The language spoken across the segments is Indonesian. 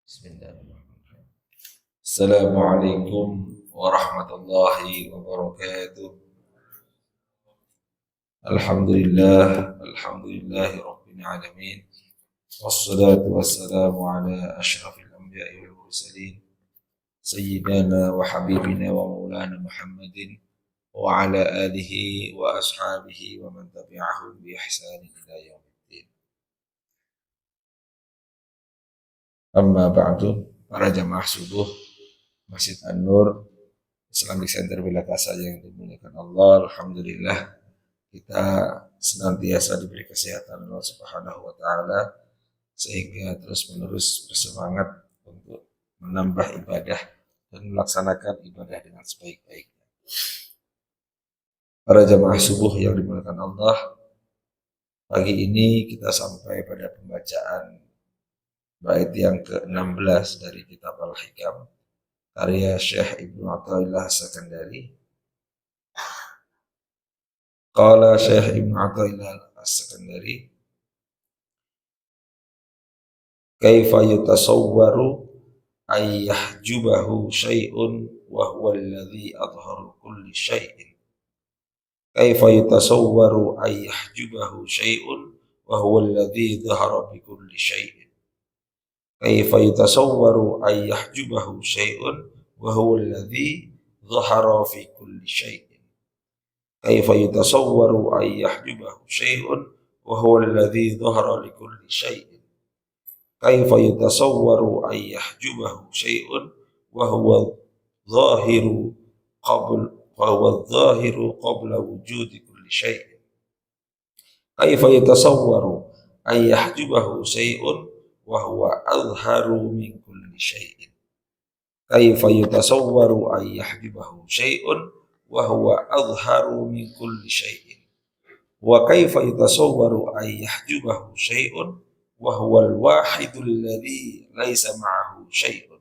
Bismillahirrahmanirrahim. Assalamualaikum warahmatullahi wabarakatuh. Alhamdulillahi rabbil alamin. Wassalatu wassalamu ala asyrafil anbiya'i wal mursalin sayyidina wa habibina wa maulana Muhammadin wa ala alihi wa ashabihi wa man tabi'ahum bi ihsanin ila yaumiddin. Amma ba'du, para jamaah subuh Masjid An-Nur Islamic Center Bilakasa yang dimuliakan Allah, alhamdulillah kita senantiasa diberi kesehatan Allah Subhanahu wa taala sehingga terus-menerus bersemangat untuk menambah ibadah dan melaksanakan ibadah dengan sebaik-baiknya. Para jamaah subuh yang dimuliakan Allah, pagi ini kita sampai pada pembacaan bait yang ke-16 dari kitab Al-Hikam karya Syekh Ibnu Athaillah As-Sakandari. Qala Syekh Ibnu Athaillah As-Sakandari, kaifa yutasawwaru ay yahjubahu syai'un wa huwa alladhi adharu kulli syai'in. Kaifa yutasawwaru ay yahjubahu syai'un wa huwa alladhi dhahara bi kulli syai'in. Kaifa yutasawwaru ay yahjubahu syai'un wa huwa alladhi dhahara fi kulli syai'in. Kaifa yutasawwaru ay yahjubahu syai'un wa huwa alladhi dhahara li kulli syai'in. Kaifa yutasawwaru ay yahjubahu syai'un wa huwa dhahiru qabla wujudi kulli syai'in. Kaifa yutasawwaru ay yahjubahu syai'un wa huwa azharu min kulli syai'in. Kaifa yutasawwaru ay yahjubahu syai'un wa huwa azharu min kulli syai'in. Wa kaifa yutasawwaru ay yahjubahu syai'un wa huwa al-wahidul ladzi laisa ma'ahu syai'un.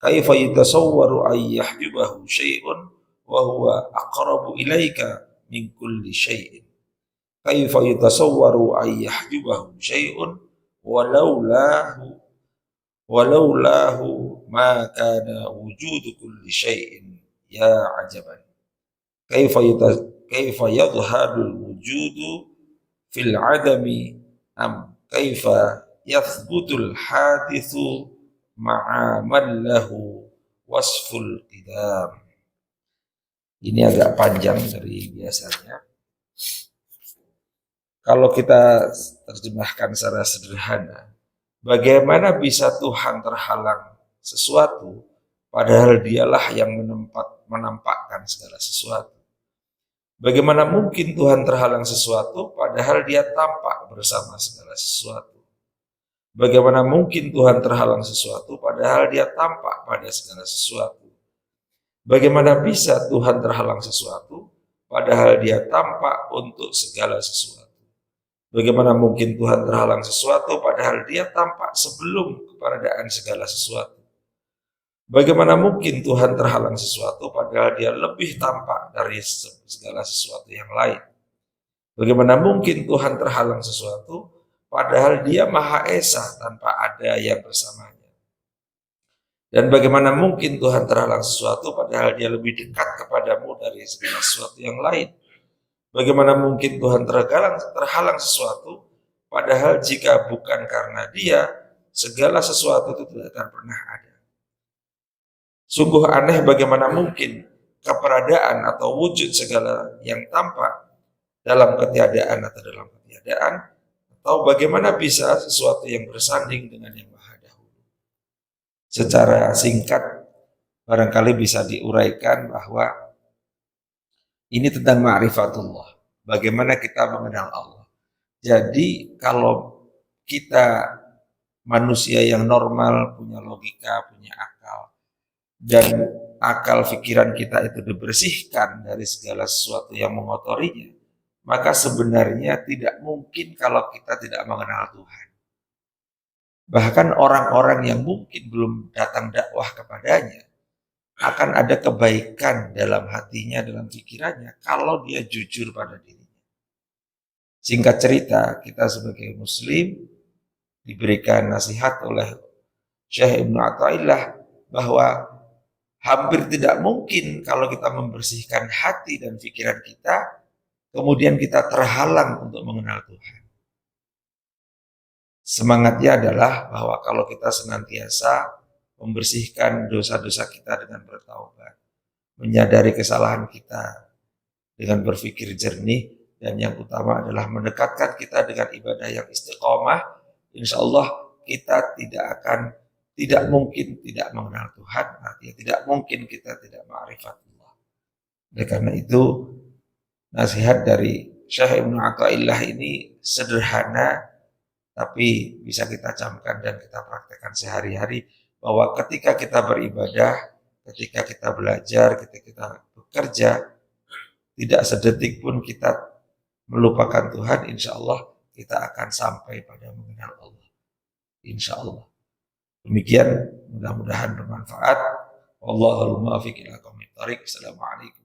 Kaifa yutasawwaru ay yahjubahu syai'un wa huwa aqrabu ilaika min kulli syai'in. Kaifa yutasawwaru ay yahjubahu syai'un walaulahu ma kana wujudu kulli syai'in ya ajaban. Kaifa yadhharul wujudu fil adami am kaifa yathbutul hadithu ma'a man lahu wasful qidam. Ini agak panjang dari biasanya. Kalau kita terjemahkan secara sederhana, bagaimana bisa Tuhan terhalang sesuatu padahal dialah yang menampakkan segala sesuatu? Bagaimana mungkin Tuhan terhalang sesuatu padahal dia tampak bersama segala sesuatu? Bagaimana mungkin Tuhan terhalang sesuatu padahal dia tampak pada segala sesuatu? Bagaimana bisa Tuhan terhalang sesuatu padahal dia tampak untuk segala sesuatu? Bagaimana mungkin Tuhan terhalang sesuatu padahal dia tampak sebelum keberadaan segala sesuatu? Bagaimana mungkin Tuhan terhalang sesuatu padahal dia lebih tampak dari segala sesuatu yang lain? Bagaimana mungkin Tuhan terhalang sesuatu padahal dia Maha Esa tanpa ada yang bersamanya? Dan bagaimana mungkin Tuhan terhalang sesuatu padahal dia lebih dekat kepadamu dari segala sesuatu yang lain? Bagaimana mungkin Tuhan terhalang sesuatu padahal jika bukan karena dia segala sesuatu itu tidak akan pernah ada. Sungguh aneh bagaimana mungkin keberadaan atau wujud segala yang tampak dalam ketiadaan atau dalam ketiadaan, atau bagaimana bisa sesuatu yang bersanding dengan yang maha dahulu. Secara singkat barangkali bisa diuraikan bahwa ini tentang ma'rifatullah, bagaimana kita mengenal Allah. Jadi kalau kita manusia yang normal, punya logika, punya akal, dan akal pikiran kita itu dibersihkan dari segala sesuatu yang mengotorinya, maka sebenarnya tidak mungkin kalau kita tidak mengenal Tuhan. Bahkan orang-orang yang mungkin belum datang dakwah kepadanya, akan ada kebaikan dalam hatinya, dalam pikirannya, kalau dia jujur pada dirinya. Singkat cerita, kita sebagai muslim diberikan nasihat oleh Syekh Ibnu Athaillah bahwa hampir tidak mungkin kalau kita membersihkan hati dan pikiran kita, kemudian kita terhalang untuk mengenal Tuhan. Semangatnya adalah bahwa kalau kita senantiasa membersihkan dosa-dosa kita dengan bertaubat, menyadari kesalahan kita dengan berpikir jernih, dan yang utama adalah mendekatkan kita dengan ibadah yang istiqomah, insya Allah kita tidak mungkin tidak mengenal Tuhan, artinya tidak mungkin kita tidak ma'rifat Allah. Oleh karena itu, nasihat dari Syekh Ibnu Athaillah ini sederhana, tapi bisa kita camkan dan kita praktekkan sehari-hari, bahwa ketika kita beribadah, ketika kita belajar, ketika kita bekerja, tidak sedetik pun kita melupakan Tuhan, insya Allah kita akan sampai pada mengenal Allah. Insya Allah. Demikian, mudah-mudahan bermanfaat. Wallahul muwaffiq ila aqwamit thoriq. Assalamualaikum.